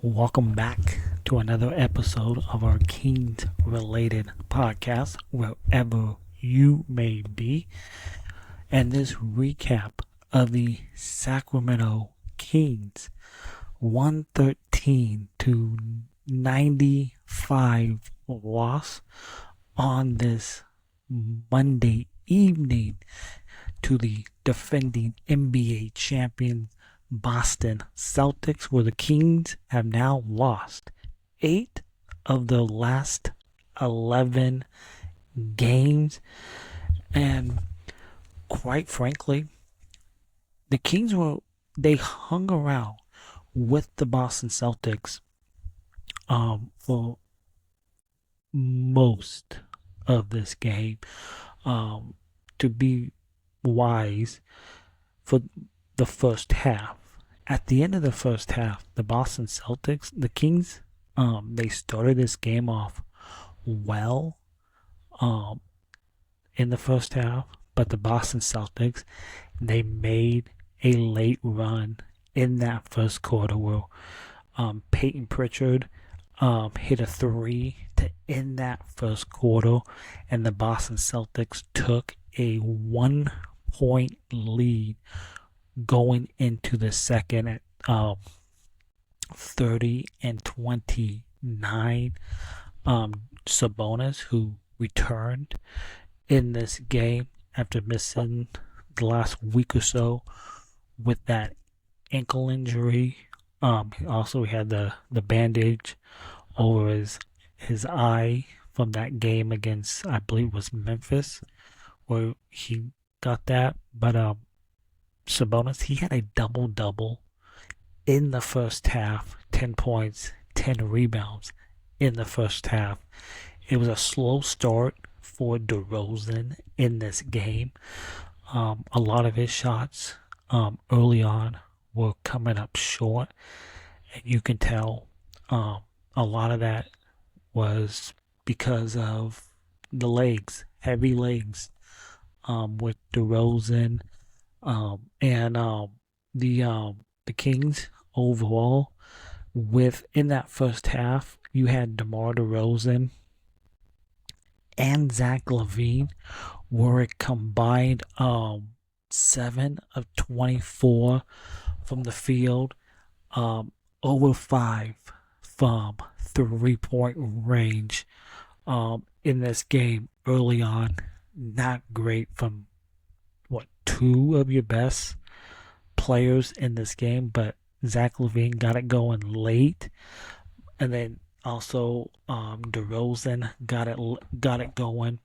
Welcome back to another episode of our Kings related podcast, wherever you may be. And this recap of the Sacramento Kings 113 to 95 loss on this Monday evening to the defending NBA champion Boston Celtics, where the Kings have now lost 8 of the last 11 games. And quite frankly, the Kings they hung around with the Boston Celtics for most of this game. To be wise, for the first half. At the end of the first half, the Boston Celtics, the Kings, they started this game off well in the first half, but the Boston Celtics, they made a late run in that first quarter where Peyton Pritchard hit a three to end that first quarter, and the Boston Celtics took a 1-point lead going into the second at 30-29. Sabonis, who returned in this game after missing the last week or so with that ankle injury. Also, he had the bandage over his eye from that game against, I believe it was Memphis, where he got that. But Sabonis, he had a double-double in the first half, 10 points, 10 rebounds in the first half. It was a slow start for DeRozan in this game. A lot of his shots early on were coming up short, and you can tell a lot of that was because of the legs, heavy legs, with DeRozan. And the Kings overall, within that first half, you had DeMar DeRozan and Zach LaVine were a combined 7 of 24 from the field, over 5 from 3-point range in this game early on. Not great from two of your best players in this game, but Zach LaVine got it going late, and then also DeRozan got it going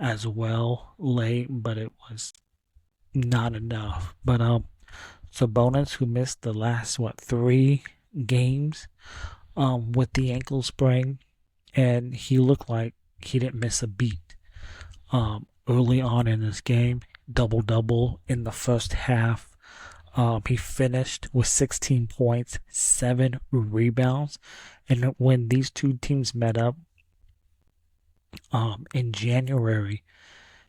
as well late, but it was not enough. But Sabonis, who missed the last 3 games with the ankle sprain, and he looked like he didn't miss a beat early on in this game. Double-double in the first half. He finished with 16 points, 7 rebounds. And when these two teams met up in January,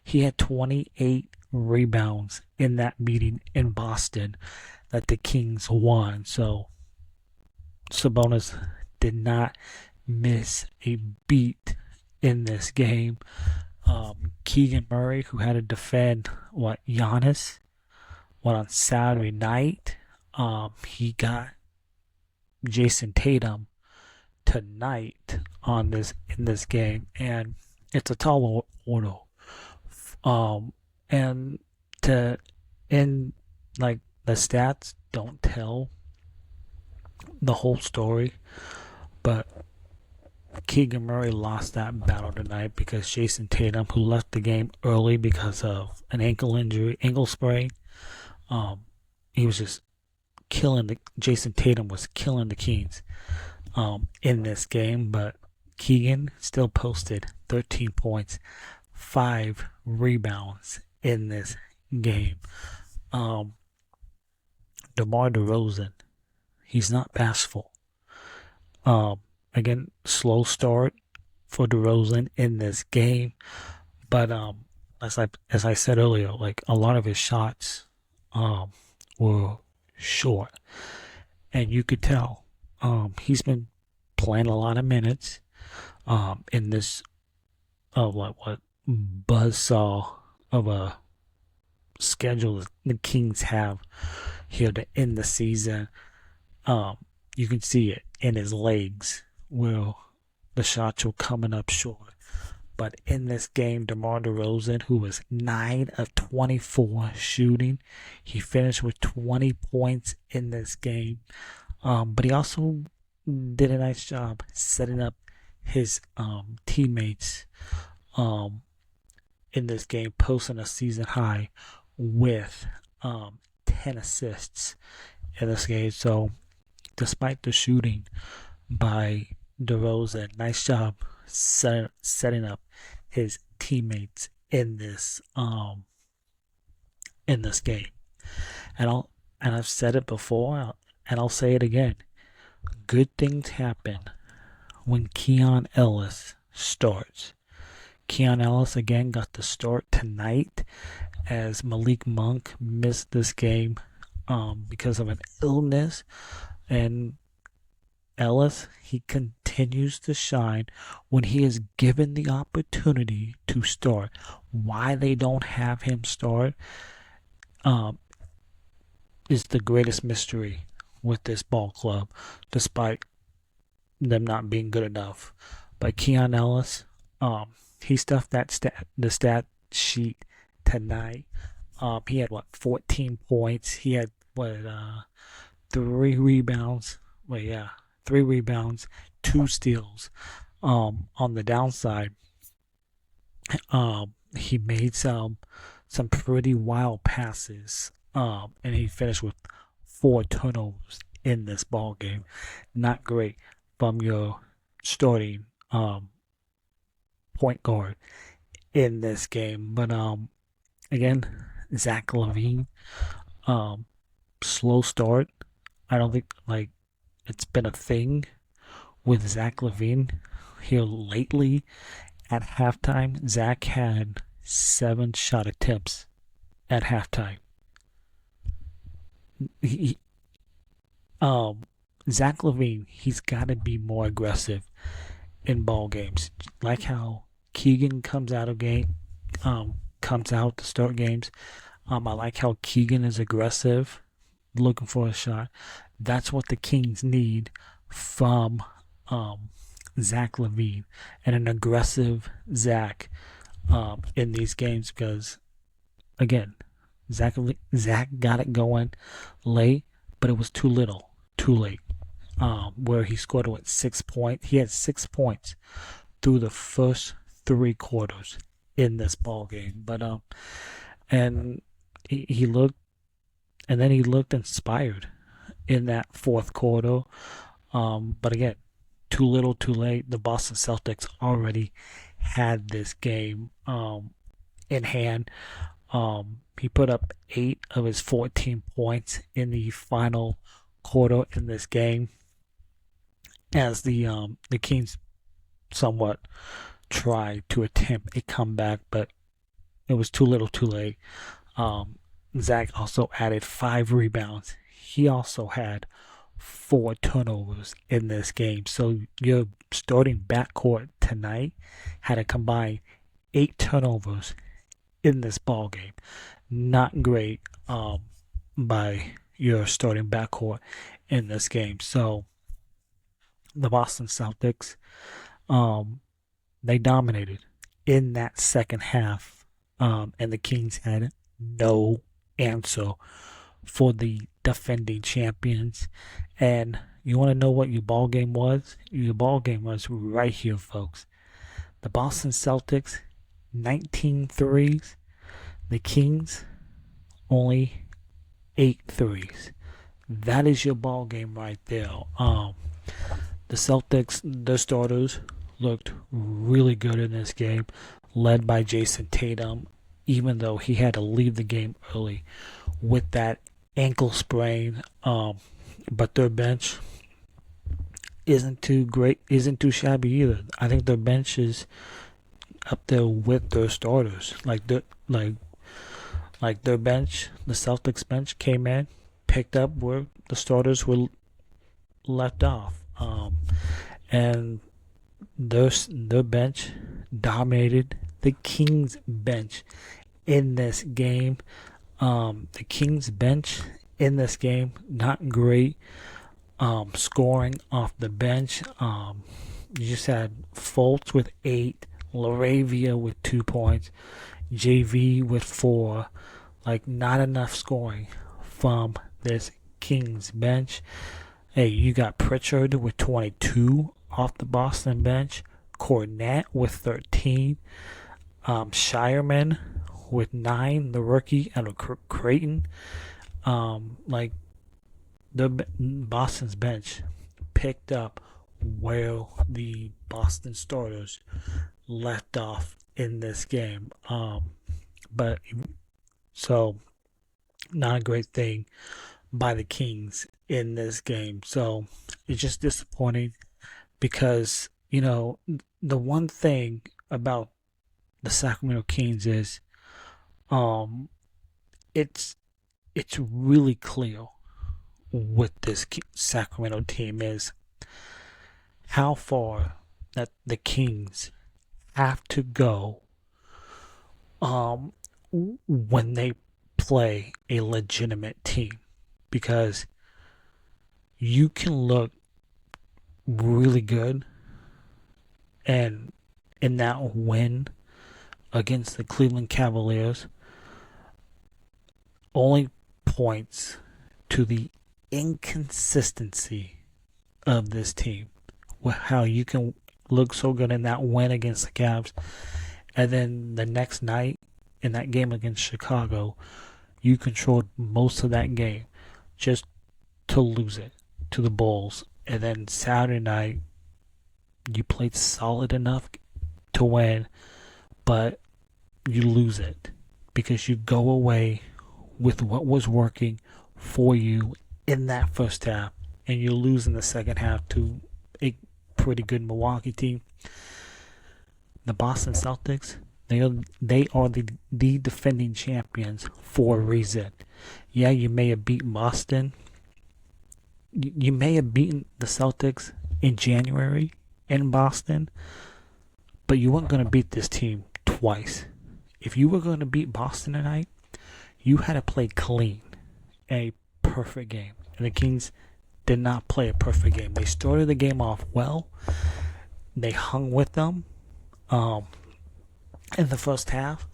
he had 28 rebounds in that meeting in Boston that the Kings won. So Sabonis did not miss a beat in this game. Keegan Murray, who had to defend Giannis, on Saturday night. He got Jason Tatum tonight in this game, and it's a tall order. And the stats don't tell the whole story, but Keegan Murray lost that battle tonight because Jason Tatum, who left the game early because of an ankle sprain, he was just Jason Tatum was killing the Kings in this game, but Keegan still posted 13 points, 5 rebounds in this game. DeMar DeRozan, he's not bashful. Again, slow start for DeRozan in this game, but as I said earlier, a lot of his shots were short, and you could tell He's been playing a lot of minutes in this what buzzsaw of a schedule the Kings have here to end the season. Um, you can see it in his legs where the shots were coming up short. But in this game, DeMar DeRozan, who was 9 of 24 shooting, he finished with 20 points in this game. But he also did a nice job setting up his teammates in this game, posting a season high with 10 assists in this game. So, despite the shooting by DeRozan, nice job setting up his teammates in this game. And I've said it before, and I'll say it again. Good things happen when Keon Ellis starts. Keon Ellis again got the start tonight as Malik Monk missed this game because of an illness. And Ellis, he continues to shine when he is given the opportunity to start. Why they don't have him start is the greatest mystery with this ball club, despite them not being good enough. But Keon Ellis, he stuffed the stat sheet tonight. He had 14 points. He had 3 rebounds. 3 rebounds, 2 steals. On the downside, he made some pretty wild passes. And he finished with 4 turnovers in this ball game. Not great from your starting point guard in this game. But again, Zach LaVine, slow start. I don't think it's been a thing with Zach LaVine here lately. At halftime, Zach had 7 shot attempts at halftime. Zach LaVine, he's got to be more aggressive in ball games. Like how Keegan comes out to start games. I like how Keegan is aggressive, looking for a shot. That's what the Kings need from Zach LaVine, and an aggressive Zach in these games, because again, Zach got it going late, but it was too little, too late. Where he scored 6 points. He had 6 points through the first 3 quarters in this ball game. But and he looked inspired in that fourth quarter. But again, too little, too late. The Boston Celtics already had this game in hand. He put up 8 of his 14 points in the final quarter in this game, as the Kings somewhat tried to attempt a comeback, but it was too little, too late. Zach also added 5 rebounds. He also had 4 turnovers in this game. So your starting backcourt tonight had a combined 8 turnovers in this ball game. Not great by your starting backcourt in this game. So the Boston Celtics, they dominated in that second half, and the Kings had no answer for the defending champions. And you want to know what your ball game was? Your ball game was right here, folks. The Boston Celtics, 19 threes. The Kings, only 8 threes. That is your ball game right there. The Celtics, their starters, looked really good in this game, led by Jason Tatum, even though he had to leave the game early with that ankle sprain. But their bench isn't too shabby either. I think their bench is up there with their starters. Like their bench, the Celtics bench came in, picked up where the starters were left off. And their bench dominated the Kings bench in this game. The Kings bench in this game, not great. Scoring off the bench. You just had Fultz with 8, Laravia with 2 points, JV with 4. Like, not enough scoring from this Kings bench. Hey, you got Pritchard with 22 off the Boston bench, Cornette with 13, Shireman with 9, the rookie out of Creighton. Like, the Boston's bench picked up where the Boston starters left off in this game. But so not a great thing by the Kings in this game. So it's just disappointing because, the one thing about the Sacramento Kings is it's really clear with this Sacramento team is how far that the Kings have to go when they play a legitimate team, because you can look really good and in that win against the Cleveland Cavaliers only points to the inconsistency of this team. How you can look so good in that win against the Cavs, and then the next night in that game against Chicago, you controlled most of that game just to lose it to the Bulls. And then Saturday night, you played solid enough to win, but you lose it because you go away with what was working for you in that first half, and you lose in the second half to a pretty good Milwaukee team. The Boston Celtics, they are the defending champions for a reason. Yeah, you may have beaten Boston. You may have beaten the Celtics in January in Boston, but you weren't going to beat this team twice. If you were going to beat Boston tonight, you had to play clean, a perfect game. And the Kings did not play a perfect game. They started the game off well. They hung with them in the first half.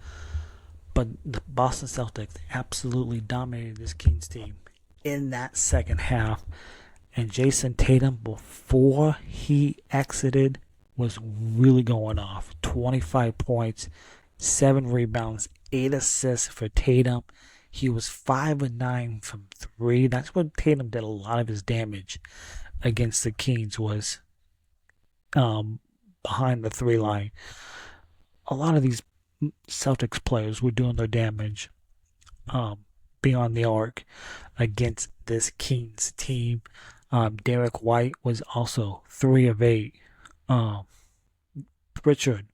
But the Boston Celtics absolutely dominated this Kings team in that second half. And Jason Tatum, before he exited, was really going off. 25 points, 7 rebounds, 8 assists for Tatum. He was 5 of 9 from 3. That's what Tatum did a lot of his damage against the Kings, was behind the 3 line. A lot of these Celtics players were doing their damage beyond the arc against this Kings team. Derek White was also 3 of 8. Pritchard,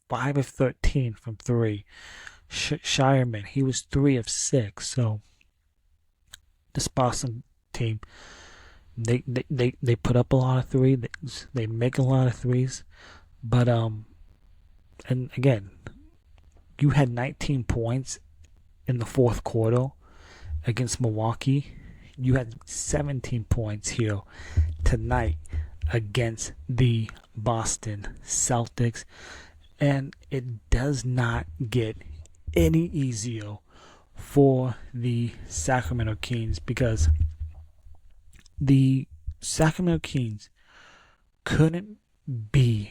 5 of 13 from 3. Shireman, he was 3 of 6. So this Boston team, they put up a lot of threes. They make a lot of threes, but and again, you had 19 points in the fourth quarter against Milwaukee. You had 17 points here tonight against the Boston Celtics, and it does not get any easier for the Sacramento Kings, because the Sacramento Kings couldn't be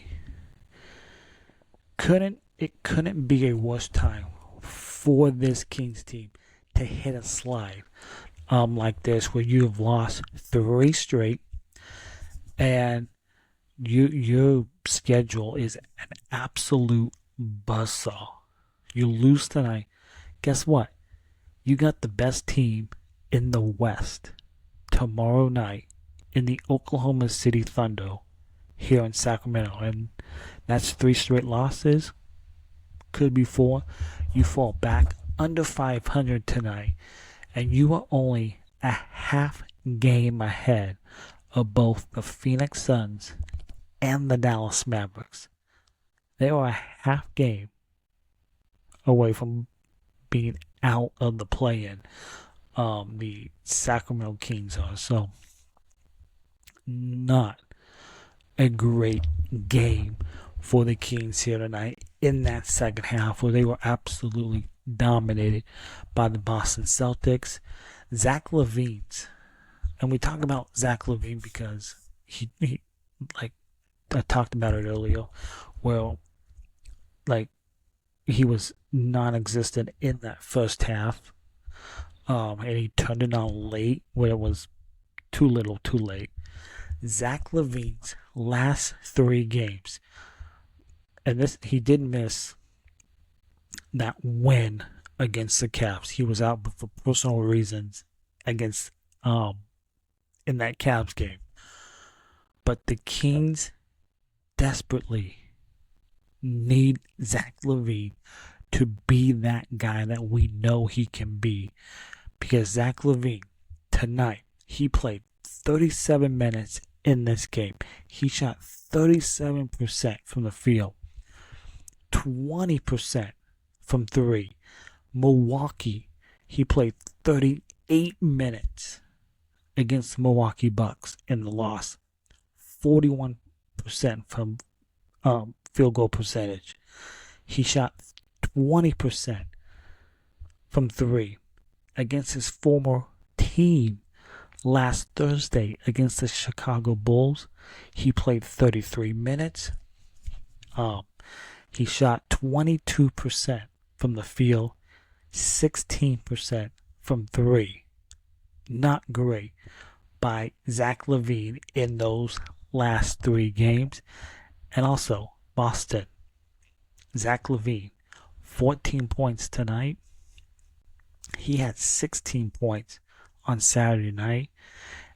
a worse time for this Kings team to hit a slide like this, where you have lost 3 straight and your schedule is an absolute buzzsaw. You lose tonight. Guess what? You got the best team in the West tomorrow night in the Oklahoma City Thunder here in Sacramento. And that's 3 straight losses. Could be 4. You fall back under 500 tonight. And you are only a half game ahead of both the Phoenix Suns and the Dallas Mavericks. They were a half game away from being out of the play-in. The Sacramento Kings are. So, not a great game for the Kings here tonight in that second half where they were absolutely dominated by the Boston Celtics. Zach LaVine's, and we talk about Zach LaVine because he like I talked about it earlier, well, like he was non-existent in that first half, and he turned it on late where it was too little, too late. Zach LaVine's last 3 games, and this he did miss that win against the Cavs. He was out for personal reasons against in that Cavs game. But the Kings desperately need Zach LaVine to be that guy that we know he can be. Because Zach LaVine, tonight, he played 37 minutes in this game. He shot 37% from the field, 20% from 3. Milwaukee, he played 38 minutes against the Milwaukee Bucks in the loss, 41% from field goal percentage. He shot 20% from 3 against his former team last Thursday against the Chicago Bulls. He played 33 minutes. He shot 22% from the field, 16% from 3. Not great by Zach LaVine in those last 3 games. And also, Boston, Zach LaVine, 14 points tonight. He had 16 points on Saturday night.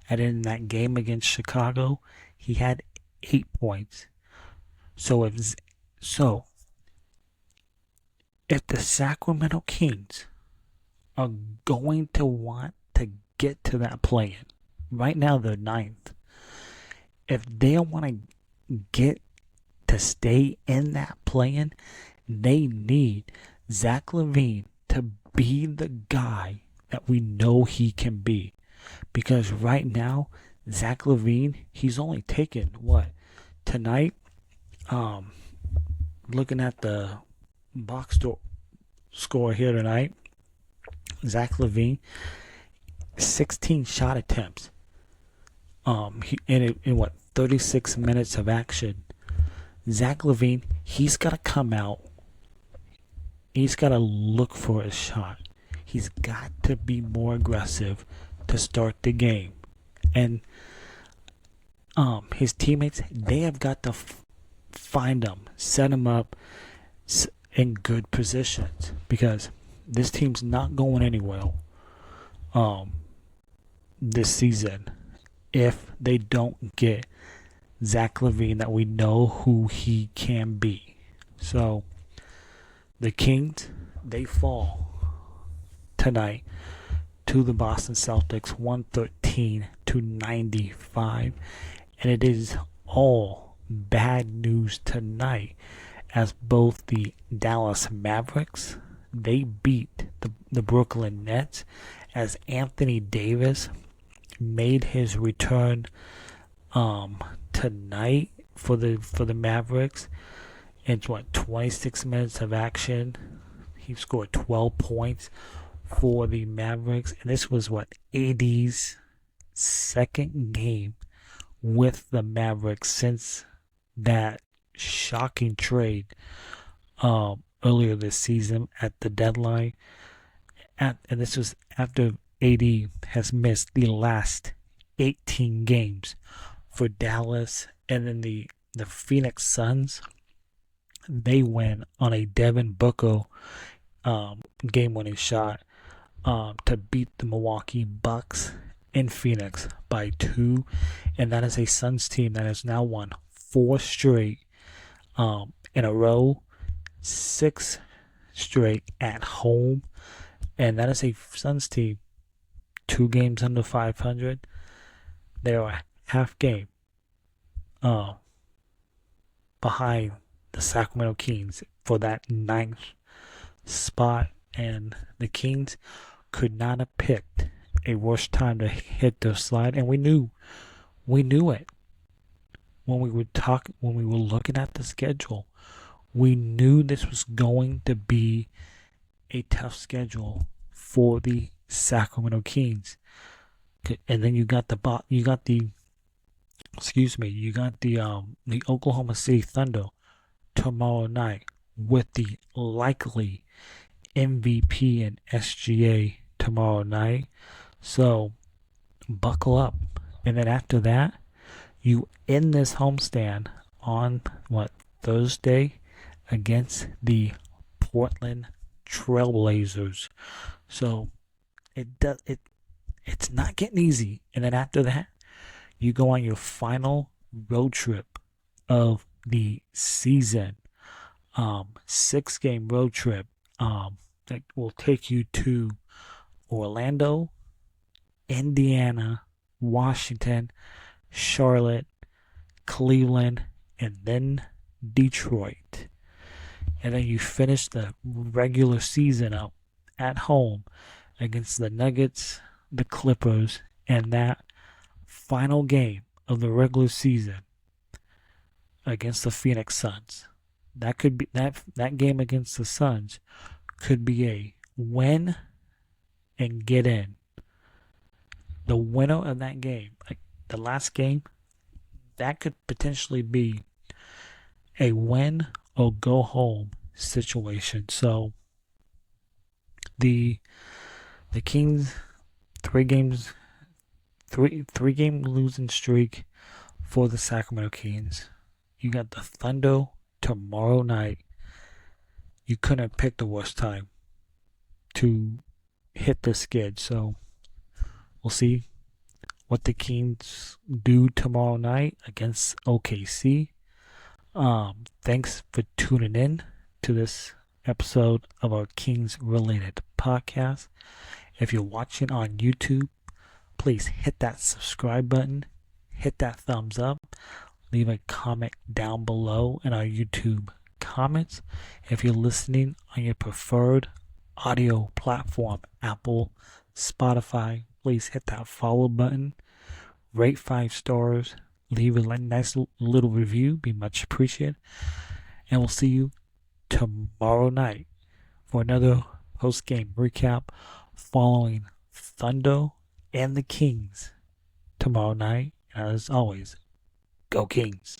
And in that game against Chicago, he had 8 points. So if the Sacramento Kings are going to want to get to that play-in, right now they're 9th. If they want to get to stay in that play-in, they need Zach LaVine to be the guy that we know he can be. Because right now, Zach LaVine, he's only taken tonight? Looking at the box score here tonight, Zach LaVine, 16 shot attempts. In 36 minutes of action. Zach LaVine, he's got to come out. He's got to look for a shot. He's got to be more aggressive to start the game. And his teammates, they have got to find him, set him up in good positions. Because this team's not going anywhere this season if they don't get Zach LaVine that we know who he can be. So the Kings, they fall tonight to the Boston Celtics 113-95, and it is all bad news tonight as both the Dallas Mavericks, they beat the Brooklyn Nets as Anthony Davis made his return tonight for the Mavericks. In 26 minutes of action, he scored 12 points for the Mavericks, and this was AD's second game with the Mavericks since that shocking trade earlier this season at the deadline. And this was after AD has missed the last 18 games for Dallas. And then the Phoenix Suns, they win on a Devin Booker game-winning shot to beat the Milwaukee Bucks in Phoenix by 2. And that is a Suns team that has now won 4 straight in a row, 6 straight at home. And that is a Suns team 2 games under 500. They are half game uh, behind the Sacramento Kings for that ninth spot, and the Kings could not have picked a worse time to hit their slide, and we knew it when we were looking at the schedule. We knew this was going to be a tough schedule for the Sacramento Kings. And then the Oklahoma City Thunder tomorrow night with the likely MVP and SGA tomorrow night. So buckle up. And then after that, you end this homestand on Thursday against the Portland Trailblazers. So it's not getting easy. And then after that, you go on your final road trip of the season. 6-game road trip that will take you to Orlando, Indiana, Washington, Charlotte, Cleveland, and then Detroit. And then you finish the regular season up at home against the Nuggets, the Clippers, and that final game of the regular season against the Phoenix Suns. That could be that game against the Suns could be a win and get in. The winner of that game, like the last game, that could potentially be a win or go home situation. So the Kings three game losing streak for the Sacramento Kings. You got the Thunder tomorrow night. You couldn't have picked a worse time to hit the skid. So we'll see what the Kings do tomorrow night against OKC. Thanks for tuning in to this episode of our Kings related podcast. If you're watching on YouTube, please hit that subscribe button, hit that thumbs up, leave a comment down below in our YouTube comments. If you're listening on your preferred audio platform, Apple, Spotify, please hit that follow button, rate 5 stars, leave a nice little review, be much appreciated. And we'll see you tomorrow night for another post-game recap following Thunder and the Kings tomorrow night. As always, go Kings.